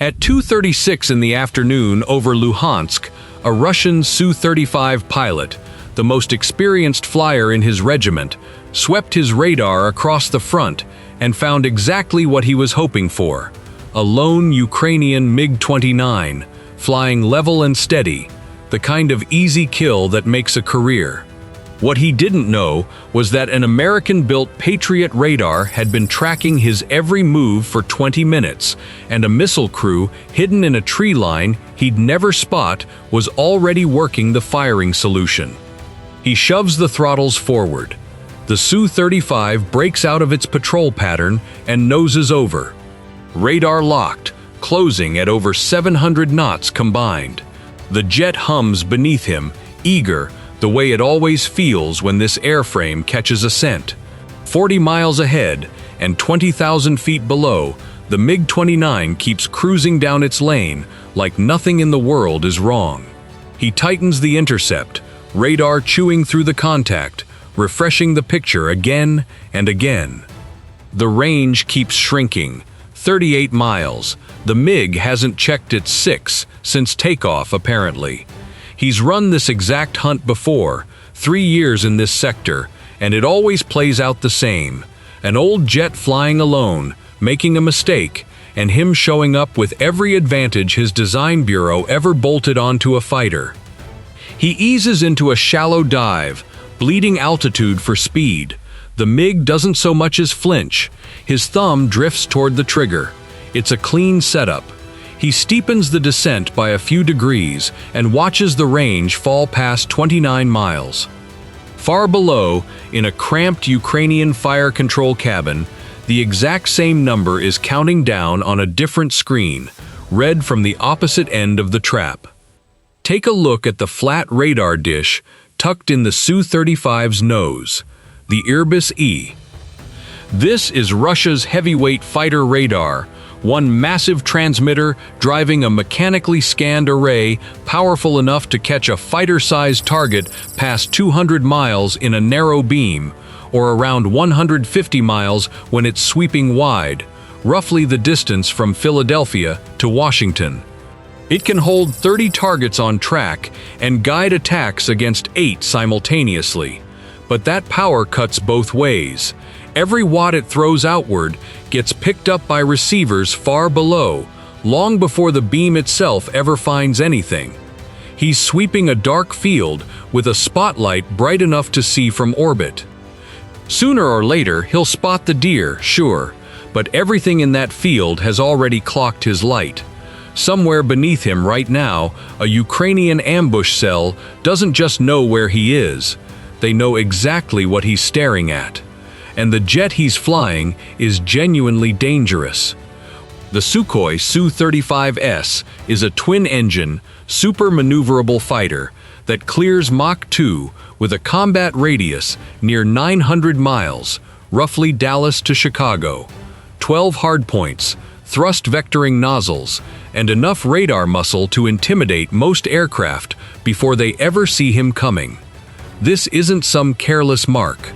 At 2:36 in the afternoon over Luhansk, a Russian Su-35 pilot, the most experienced flyer in his regiment, swept his radar across the front and found exactly what he was hoping for: a lone Ukrainian MiG-29, flying level and steady, the kind of easy kill that makes a career. What he didn't know was that an American-built Patriot radar had been tracking his every move for 20 minutes, and a missile crew hidden in a tree line he'd never spot was already working the firing solution. He shoves the throttles forward. The Su-35 breaks out of its patrol pattern and noses over. Radar locked, closing at over 700 knots combined. The jet hums beneath him, eager, the way it always feels when this airframe catches a scent. 40 miles ahead and 20,000 feet below, the MiG-29 keeps cruising down its lane like nothing in the world is wrong. He tightens the intercept, radar chewing through the contact, refreshing the picture again and again. The range keeps shrinking. 38 miles. The MiG hasn't checked its 6 since takeoff, apparently. He's run this exact hunt before, 3 years in this sector, and it always plays out the same. An old jet flying alone, making a mistake, and him showing up with every advantage his design bureau ever bolted onto a fighter. He eases into a shallow dive, bleeding altitude for speed. The MiG doesn't so much as flinch. His thumb drifts toward the trigger. It's a clean setup. He steepens the descent by a few degrees and watches the range fall past 29 miles. Far below, in a cramped Ukrainian fire control cabin, the exact same number is counting down on a different screen, read from the opposite end of the trap. Take a look at the flat radar dish tucked in the Su-35's nose, the Irbis E. This is Russia's heavyweight fighter radar, one massive transmitter driving a mechanically scanned array powerful enough to catch a fighter-sized target past 200 miles in a narrow beam, or around 150 miles when it's sweeping wide, roughly the distance from Philadelphia to Washington. It can hold 30 targets on track and guide attacks against 8 simultaneously. But that power cuts both ways. Every watt it throws outward gets picked up by receivers far below, long before the beam itself ever finds anything. He's sweeping a dark field with a spotlight bright enough to see from orbit. Sooner or later, he'll spot the deer, sure, but everything in that field has already clocked his light. Somewhere beneath him right now, a Ukrainian ambush cell doesn't just know where he is. They know exactly what he's staring at. And the jet he's flying is genuinely dangerous. The Sukhoi Su-35S is a twin-engine, super-maneuverable fighter that clears Mach 2 with a combat radius near 900 miles, roughly Dallas to Chicago, 12 hardpoints, thrust vectoring nozzles, and enough radar muscle to intimidate most aircraft before they ever see him coming. This isn't some careless mark.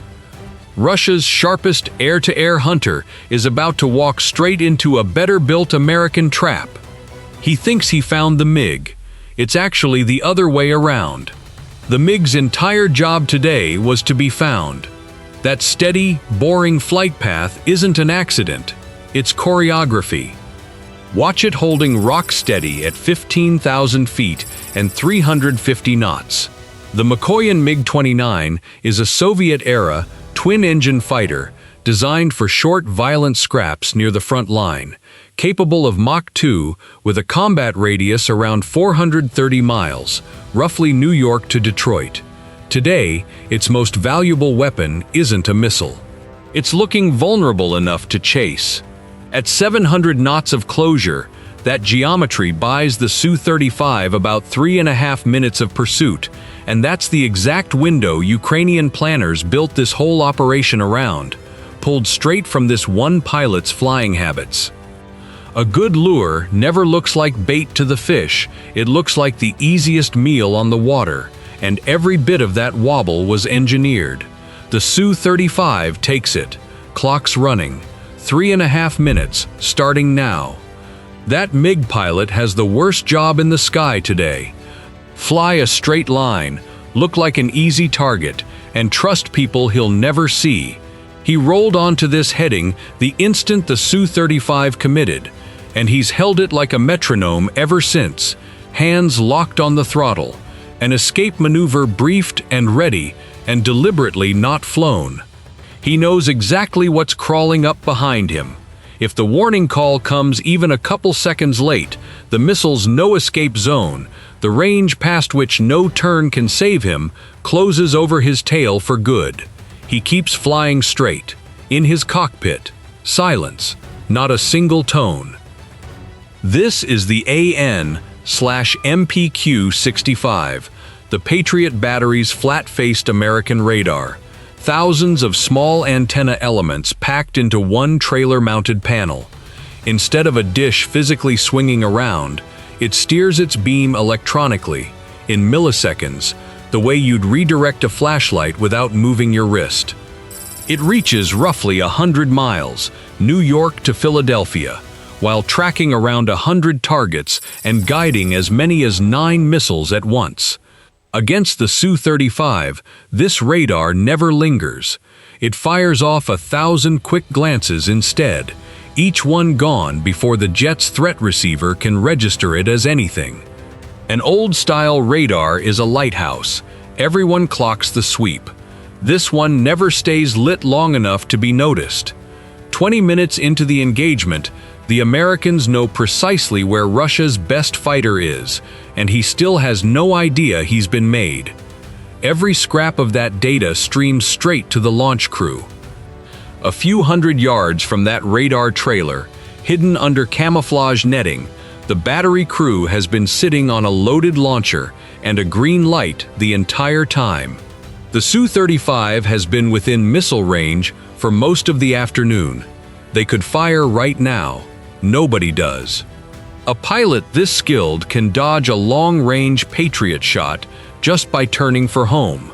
Russia's sharpest air-to-air hunter is about to walk straight into a better-built American trap. He thinks he found the MiG. It's actually the other way around. The MiG's entire job today was to be found. That steady, boring flight path isn't an accident. It's choreography. Watch it holding rock steady at 15,000 feet and 350 knots. The Mikoyan MiG-29 is a Soviet-era, twin-engine fighter designed for short, violent scraps near the front line, capable of Mach 2 with a combat radius around 430 miles, roughly New York to Detroit. Today, its most valuable weapon isn't a missile. It's looking vulnerable enough to chase. At 700 knots of closure, that geometry buys the Su-35 about 3.5 minutes of pursuit, and that's the exact window Ukrainian planners built this whole operation around, pulled straight from this one pilot's flying habits. A good lure never looks like bait to the fish, it looks like the easiest meal on the water, and every bit of that wobble was engineered. The Su-35 takes it, clock's running, 3.5 minutes, starting now. That MiG pilot has the worst job in the sky today. Fly a straight line, look like an easy target, and trust people he'll never see. He rolled onto this heading the instant the Su-35 committed, and he's held it like a metronome ever since, hands locked on the throttle, an escape maneuver briefed and ready, and deliberately not flown. He knows exactly what's crawling up behind him. If the warning call comes even a couple seconds late, the missile's no-escape zone, the range past which no turn can save him, closes over his tail for good. He keeps flying straight. In his cockpit, silence, not a single tone. This is the AN/MPQ-65, the Patriot battery's flat-faced American radar. Thousands of small antenna elements packed into one trailer-mounted panel. Instead of a dish physically swinging around, it steers its beam electronically, in milliseconds, the way you'd redirect a flashlight without moving your wrist. It reaches roughly 100 miles, New York to Philadelphia, while tracking around 100 targets and guiding as many as 9 missiles at once. Against the Su-35, this radar never lingers. It fires off 1,000 quick glances instead, each one gone before the jet's threat receiver can register it as anything. An old-style radar is a lighthouse. Everyone clocks the sweep. This one never stays lit long enough to be noticed. 20 minutes into the engagement, the Americans know precisely where Russia's best fighter is, and he still has no idea he's been made. Every scrap of that data streams straight to the launch crew. A few hundred yards from that radar trailer, hidden under camouflage netting, the battery crew has been sitting on a loaded launcher and a green light the entire time. The Su-35 has been within missile range for most of the afternoon. They could fire right now. Nobody does. A pilot this skilled can dodge a long-range Patriot shot just by turning for home.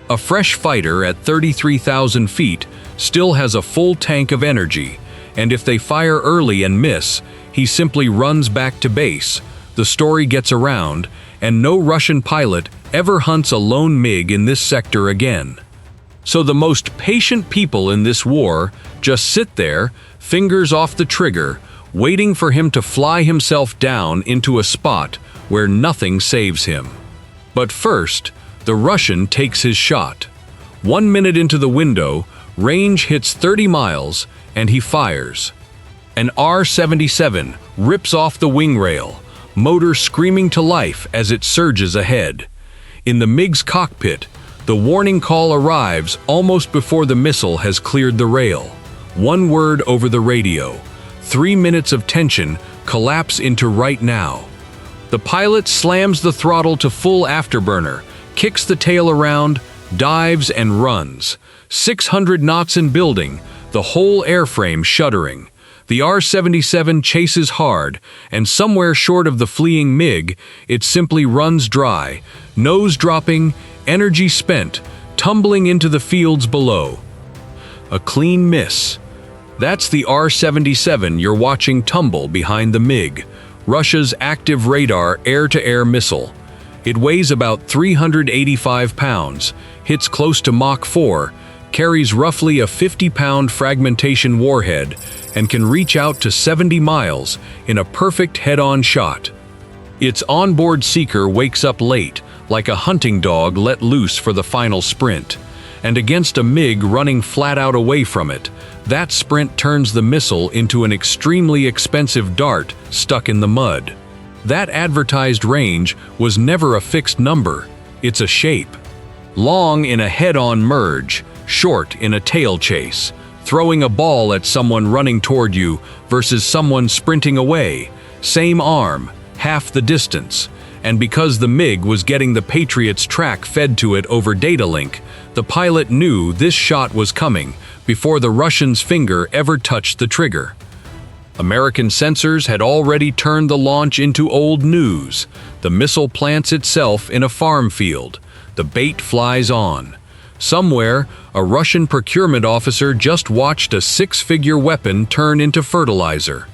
A fresh fighter at 33,000 feet still has a full tank of energy, and if they fire early and miss, he simply runs back to base. The story gets around, and no Russian pilot ever hunts a lone MiG in this sector again. So the most patient people in this war just sit there, fingers off the trigger, waiting for him to fly himself down into a spot where nothing saves him. But first, the Russian takes his shot. 1 minute into the window, range hits 30 miles, and he fires. An R-77 rips off the wing rail, motor screaming to life as it surges ahead. In the MiG's cockpit, the warning call arrives almost before the missile has cleared the rail. One word over the radio. 3 minutes of tension collapse into right now. The pilot slams the throttle to full afterburner, kicks the tail around, dives and runs. 600 knots in building, the whole airframe shuddering. The R-77 chases hard, and somewhere short of the fleeing MiG, it simply runs dry, nose dropping, energy spent, tumbling into the fields below. A clean miss. That's the R-77 you're watching tumble behind the MiG, Russia's active radar air-to-air missile. It weighs about 385 pounds, hits close to Mach 4, carries roughly a 50-pound fragmentation warhead, and can reach out to 70 miles in a perfect head-on shot. Its onboard seeker wakes up late, like a hunting dog let loose for the final sprint. And against a MiG running flat out away from it, that sprint turns the missile into an extremely expensive dart stuck in the mud. That advertised range was never a fixed number, it's a shape. Long in a head-on merge, short in a tail chase, throwing a ball at someone running toward you versus someone sprinting away. Same arm, half the distance. And because the MiG was getting the Patriot's track fed to it over data link, the pilot knew this shot was coming before the Russian's finger ever touched the trigger. American sensors had already turned the launch into old news. The missile plants itself in a farm field. The bait flies on. Somewhere, a Russian procurement officer just watched a 6-figure weapon turn into fertilizer.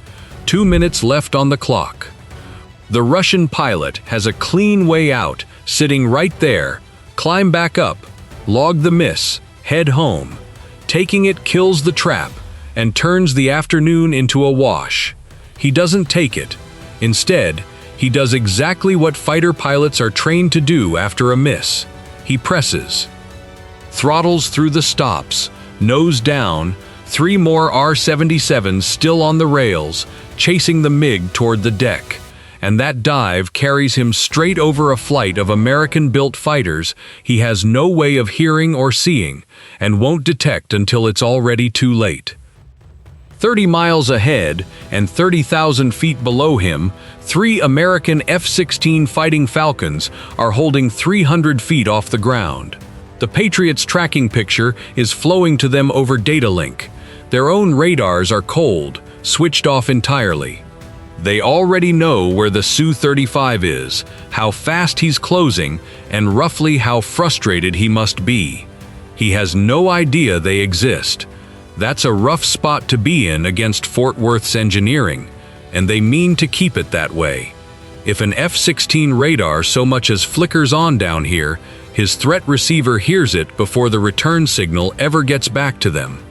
2 minutes left on the clock. The Russian pilot has a clean way out, sitting right there. Climb back up, log the miss, head home. Taking it kills the trap and turns the afternoon into a wash. He doesn't take it. Instead, he does exactly what fighter pilots are trained to do after a miss. He presses. Throttles through the stops, nose down, 3 more R-77s still on the rails, chasing the MiG toward the deck. And that dive carries him straight over a flight of American-built fighters he has no way of hearing or seeing, and won't detect until it's already too late. 30 miles ahead and 30,000 feet below him, 3 American F-16 Fighting Falcons are holding 300 feet off the ground. The Patriot's tracking picture is flowing to them over data link. Their own radars are cold, switched off entirely. They already know where the Su-35 is, how fast he's closing, and roughly how frustrated he must be. He has no idea they exist. That's a rough spot to be in against Fort Worth's engineering, and they mean to keep it that way. If an F-16 radar so much as flickers on down here, his threat receiver hears it before the return signal ever gets back to them.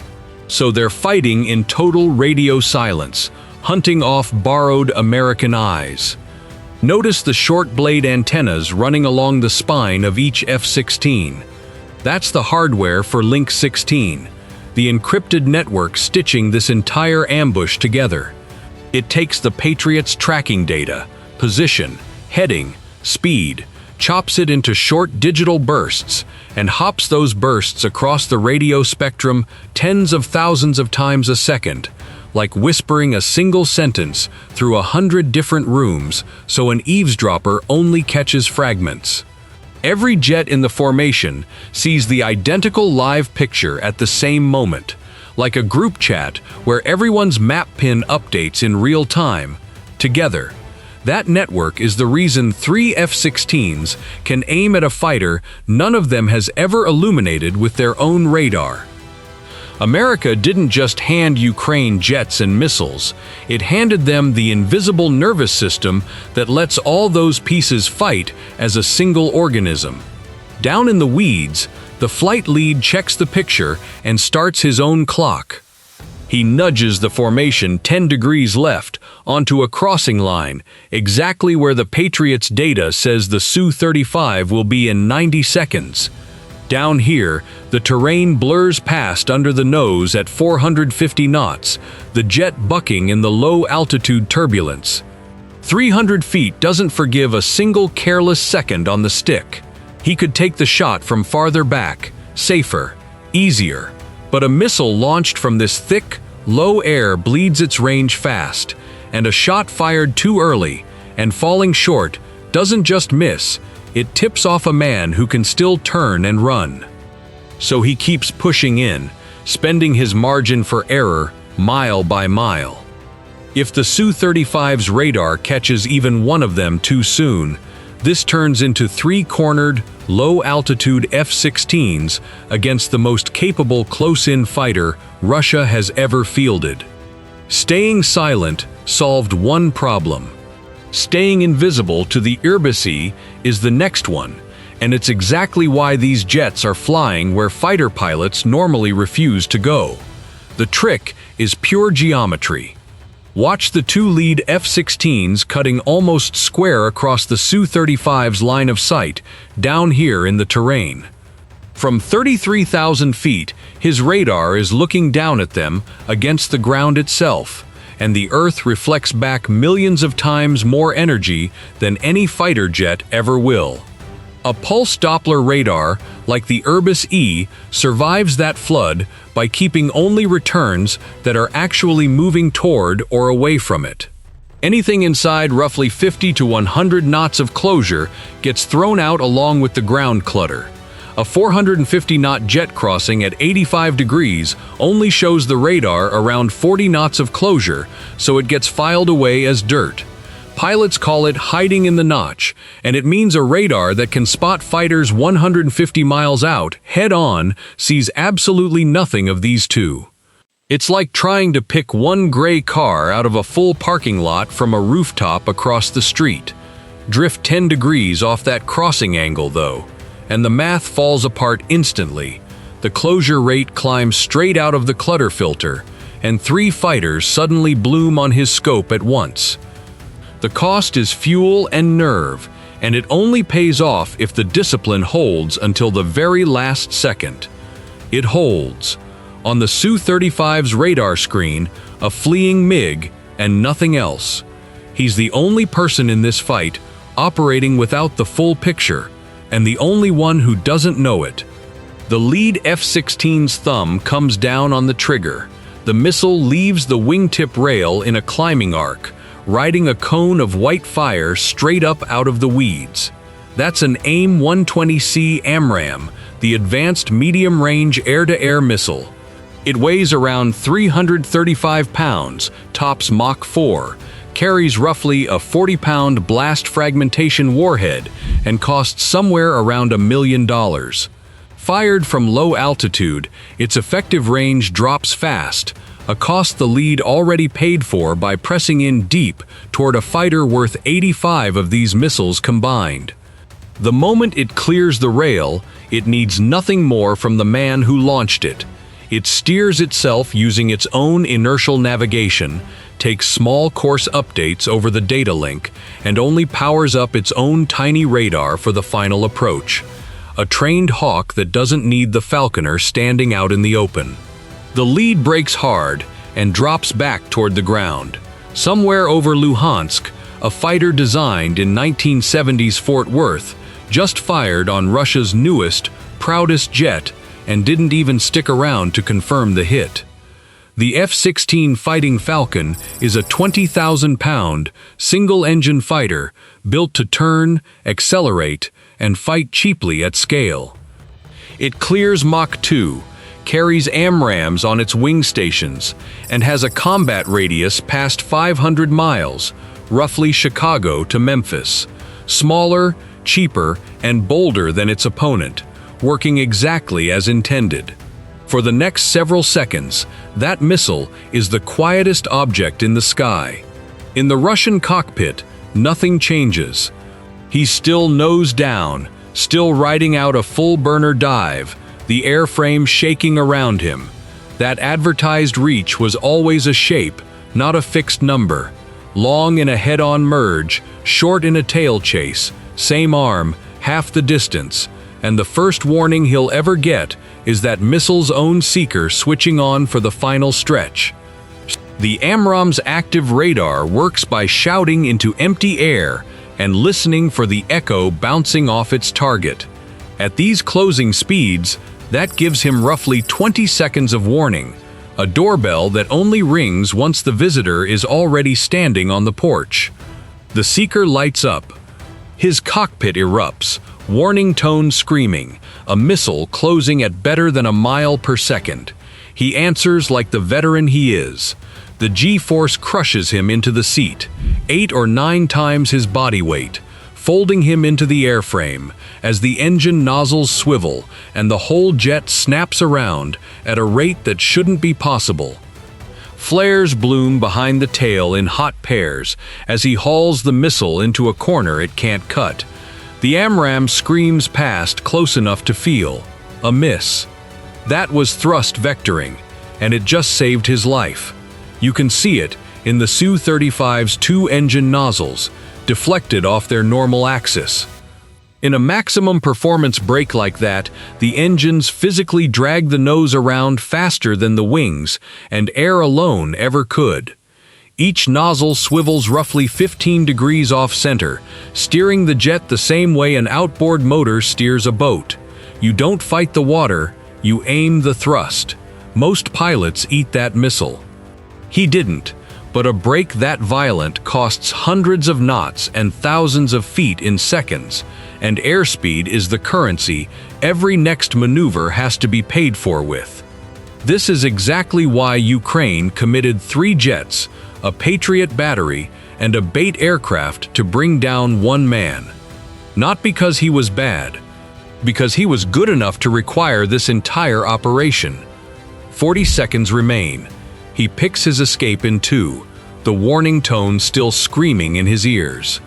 So they're fighting in total radio silence, hunting off borrowed American eyes. Notice the short blade antennas running along the spine of each F-16. That's the hardware for Link 16, the encrypted network stitching this entire ambush together. It takes the Patriot's tracking data, position, heading, speed, chops it into short digital bursts, and hops those bursts across the radio spectrum tens of thousands of times a second, like whispering a single sentence through 100 different rooms so an eavesdropper only catches fragments. Every jet in the formation sees the identical live picture at the same moment, like a group chat where everyone's map pin updates in real time, together. That network is the reason 3 F-16s can aim at a fighter none of them has ever illuminated with their own radar. America didn't just hand Ukraine jets and missiles, it handed them the invisible nervous system that lets all those pieces fight as a single organism. Down in the weeds, the flight lead checks the picture and starts his own clock. He nudges the formation 10 degrees left onto a crossing line, exactly where the Patriot's data says the Su-35 will be in 90 seconds. Down here, the terrain blurs past under the nose at 450 knots, the jet bucking in the low-altitude turbulence. 300 feet doesn't forgive a single careless second on the stick. He could take the shot from farther back, safer, easier. But a missile launched from this thick, low air bleeds its range fast, and a shot fired too early, and falling short, doesn't just miss, it tips off a man who can still turn and run. So he keeps pushing in, spending his margin for error mile by mile. If the Su-35's radar catches even one of them too soon, this turns into 3-cornered, low-altitude F-16s against the most capable close-in fighter Russia has ever fielded. Staying silent solved one problem. Staying invisible to the Irbisi is the next one, and it's exactly why these jets are flying where fighter pilots normally refuse to go. The trick is pure geometry. Watch the 2 lead F-16s cutting almost square across the Su-35's line of sight, down here in the terrain. From 33,000 feet, his radar is looking down at them against the ground itself, and the Earth reflects back millions of times more energy than any fighter jet ever will. A pulse Doppler radar, like the Irbis-E, survives that flood by keeping only returns that are actually moving toward or away from it. Anything inside roughly 50 to 100 knots of closure gets thrown out along with the ground clutter. A 450-knot jet crossing at 85 degrees only shows the radar around 40 knots of closure, so it gets filed away as dirt. Pilots call it hiding in the notch, and it means a radar that can spot fighters 150 miles out, head-on, sees absolutely nothing of these two. It's like trying to pick one gray car out of a full parking lot from a rooftop across the street. Drift 10 degrees off that crossing angle, though, and the math falls apart instantly. The closure rate climbs straight out of the clutter filter, and 3 fighters suddenly bloom on his scope at once. The cost is fuel and nerve, and it only pays off if the discipline holds until the very last second. It holds. On the Su-35's radar screen, a fleeing MiG and nothing else. He's the only person in this fight operating without the full picture, and the only one who doesn't know it. The lead F-16's thumb comes down on the trigger. The missile leaves the wingtip rail in a climbing arc, riding a cone of white fire straight up out of the weeds. That's an AIM-120C AMRAAM, the Advanced Medium-Range Air-to-Air Missile. It weighs around 335 pounds, tops Mach 4, carries roughly a 40-pound blast fragmentation warhead, and costs somewhere around $1 million. Fired from low altitude, its effective range drops fast, a cost the lead already paid for by pressing in deep toward a fighter worth 85 of these missiles combined. The moment it clears the rail, it needs nothing more from the man who launched it. It steers itself using its own inertial navigation, takes small course updates over the data link, and only powers up its own tiny radar for the final approach. A trained hawk that doesn't need the falconer standing out in the open. The lead brakes hard and drops back toward the ground. Somewhere over Luhansk, a fighter designed in 1970's Fort Worth just fired on Russia's newest, proudest jet and didn't even stick around to confirm the hit. The F-16 Fighting Falcon is a 20,000-pound, single-engine fighter built to turn, accelerate, and fight cheaply at scale. It clears Mach 2, carries AMRAAMs on its wing stations, and has a combat radius past 500 miles, roughly Chicago to Memphis. Smaller, cheaper, and bolder than its opponent, working exactly as intended. For the next several seconds, that missile is the quietest object in the sky. In the Russian cockpit, nothing changes. He's still nose down, still riding out a full-burner dive, the airframe shaking around him. That advertised reach was always a shape, not a fixed number. Long in a head-on merge, short in a tail chase, same arm, half the distance, and the first warning he'll ever get is that missile's own seeker switching on for the final stretch. The AMRAAM's active radar works by shouting into empty air and listening for the echo bouncing off its target. At these closing speeds, that gives him roughly 20 seconds of warning, a doorbell that only rings once the visitor is already standing on the porch. The seeker lights up. His cockpit erupts, warning tone screaming, a missile closing at better than a mile per second. He answers like the veteran he is. The G-force crushes him into the seat, 8 or 9 times his body weight, folding him into the airframe as the engine nozzles swivel and the whole jet snaps around at a rate that shouldn't be possible. Flares bloom behind the tail in hot pairs as he hauls the missile into a corner it can't cut. The AMRAAM screams past close enough to feel. A miss. That was thrust vectoring, and it just saved his life. You can see it in the Su-35's 2 engine nozzles, deflected off their normal axis. In a maximum performance brake like that, the engines physically drag the nose around faster than the wings and air alone ever could. Each nozzle swivels roughly 15 degrees off-center, steering the jet the same way an outboard motor steers a boat. You don't fight the water, you aim the thrust. Most pilots eat that missile. He didn't, but a brake that violent costs hundreds of knots and thousands of feet in seconds, and airspeed is the currency every next maneuver has to be paid for with. This is exactly why Ukraine committed 3 jets, a Patriot battery, and a bait aircraft to bring down one man. Not because he was bad, because he was good enough to require this entire operation. 40 seconds remain, He picks his escape in two, the warning tone still screaming in his ears.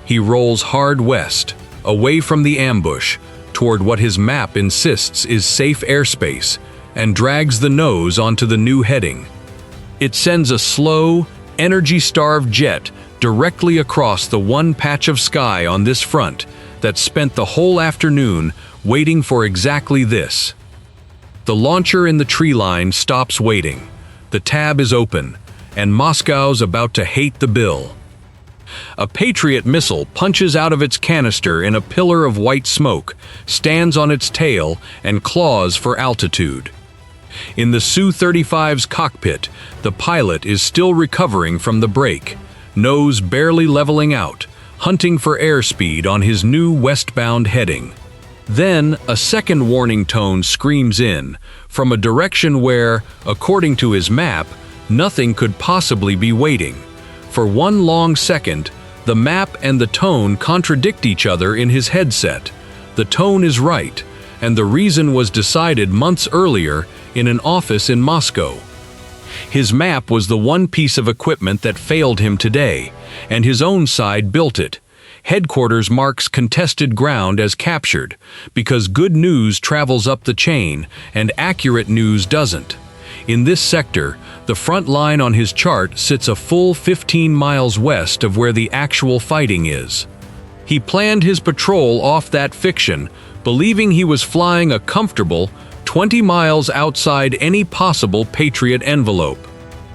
He rolls hard west, away from the ambush, toward what his map insists is safe airspace, and drags the nose onto the new heading. It sends a slow, energy-starved jet directly across the one patch of sky on this front that spent the whole afternoon waiting for exactly this. The launcher in the tree line stops waiting. The tab is open, and Moscow's about to hate the bill. A Patriot missile punches out of its canister in a pillar of white smoke, stands on its tail, and claws for altitude. In the Su-35's cockpit, the pilot is still recovering from the break, nose barely leveling out, hunting for airspeed on his new westbound heading. Then, a second warning tone screams in, from a direction where, according to his map, nothing could possibly be waiting. For one long second, the map and the tone contradict each other in his headset. The tone is right, and the reason was decided months earlier in an office in Moscow. His map was the one piece of equipment that failed him today, and his own side built it. Headquarters marks contested ground as captured, because good news travels up the chain and accurate news doesn't. In this sector, the front line on his chart sits a full 15 miles west of where the actual fighting is. He planned his patrol off that fiction, believing he was flying a comfortable 20 miles outside any possible Patriot envelope.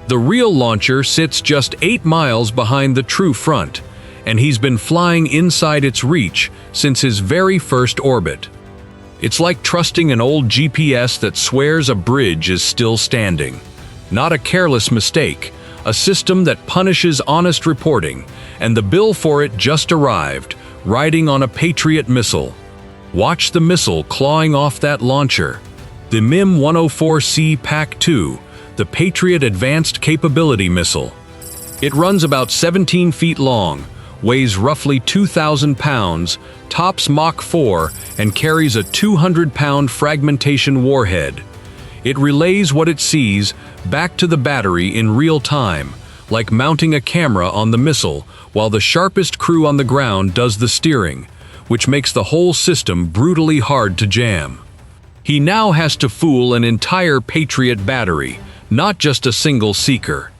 The real launcher sits just 8 miles behind the true front, and he's been flying inside its reach since his very first orbit. It's like trusting an old GPS that swears a bridge is still standing. Not a careless mistake, a system that punishes honest reporting, and the bill for it just arrived, riding on a Patriot missile. Watch the missile clawing off that launcher. The MIM-104C PAC-2, the Patriot Advanced Capability Missile. It runs about 17 feet long, weighs roughly 2,000 pounds, tops Mach 4, and carries a 200-pound fragmentation warhead. It relays what it sees back to the battery in real time, like mounting a camera on the missile, while the sharpest crew on the ground does the steering, which makes the whole system brutally hard to jam. He now has to fool an entire Patriot battery, not just a single seeker.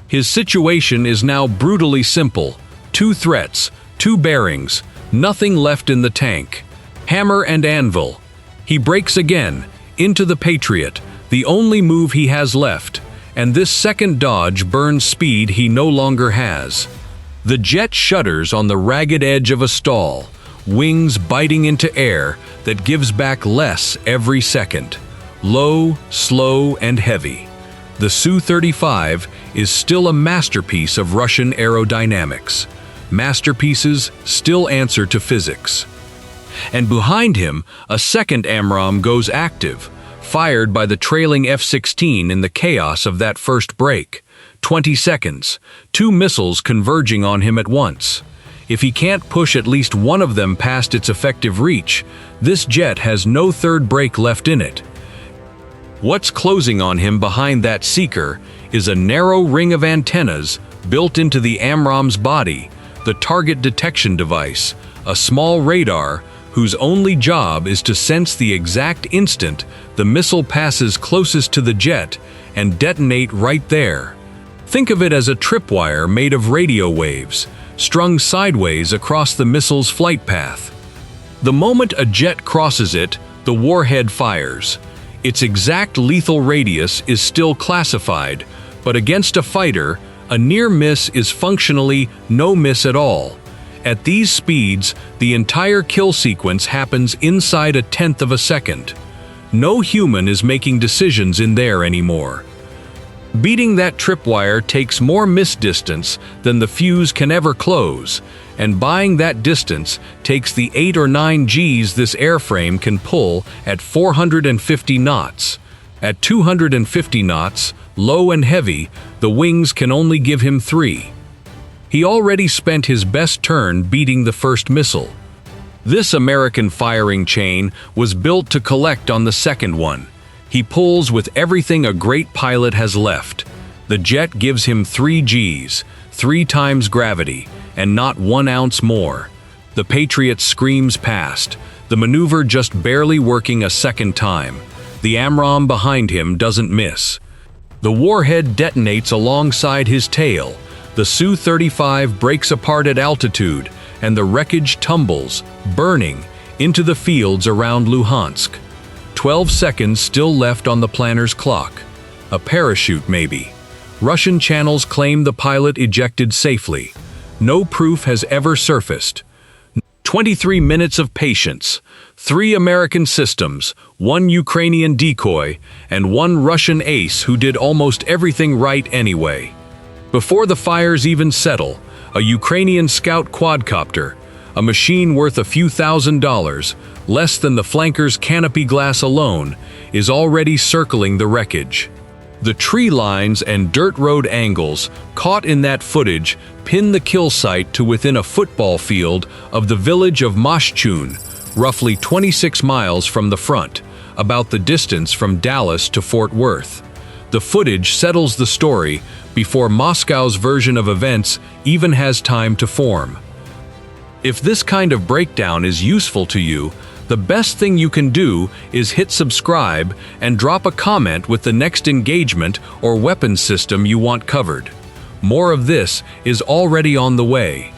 His situation is now brutally simple. 2 threats, 2 bearings, nothing left in the tank. Hammer and anvil. He breaks again, into the Patriot, the only move he has left, and this second dodge burns speed he no longer has. The jet shudders on the ragged edge of a stall, wings biting into air that gives back less every second. Low, slow, and heavy. The Su-35 is still a masterpiece of Russian aerodynamics. Masterpieces still answer to physics. And behind him, a second AMRAAM goes active, fired by the trailing F-16 in the chaos of that first break. 20 seconds, 2 missiles converging on him at once. If he can't push at least one of them past its effective reach, this jet has no third break left in it. What's closing on him behind that seeker is a narrow ring of antennas built into the AMRAAM's body, the target detection device, a small radar whose only job is to sense the exact instant the missile passes closest to the jet and detonate right there. Think of it as a tripwire made of radio waves, strung sideways across the missile's flight path. The moment a jet crosses it, the warhead fires. Its exact lethal radius is still classified, but against a fighter, a near miss is functionally no miss at all. At these speeds, the entire kill sequence happens inside a tenth of a second. No human is making decisions in there anymore. Beating that tripwire takes more miss distance than the fuse can ever close, and buying that distance takes the 8 or 9 Gs this airframe can pull at 450 knots. At 250 knots, low and heavy, the wings can only give him 3. He already spent his best turn beating the first missile. This American firing chain was built to collect on the second one. He pulls with everything a great pilot has left. The jet gives him 3 Gs, 3 times gravity, and not 1 ounce more. The Patriot screams past, the maneuver just barely working a second time. The AMRAAM behind him doesn't miss. The warhead detonates alongside his tail. The Su-35 breaks apart at altitude, and the wreckage tumbles, burning, into the fields around Luhansk. 12 seconds still left on the planner's clock. A parachute, maybe. Russian channels claim the pilot ejected safely. No proof has ever surfaced. 23 minutes of patience. 3 American systems, 1 Ukrainian decoy, and 1 Russian ace who did almost everything right anyway. Before the fires even settle, a Ukrainian scout quadcopter, a machine worth a few $1,000s, less than the flanker's canopy glass alone, is already circling the wreckage. The tree lines and dirt road angles caught in that footage pin the kill site to within a football field of the village of Moshchun, roughly 26 miles from the front, about the distance from Dallas to Fort Worth. The footage settles the story before Moscow's version of events even has time to form. If this kind of breakdown is useful to you, the best thing you can do is hit subscribe and drop a comment with the next engagement or weapons system you want covered. More of this is already on the way.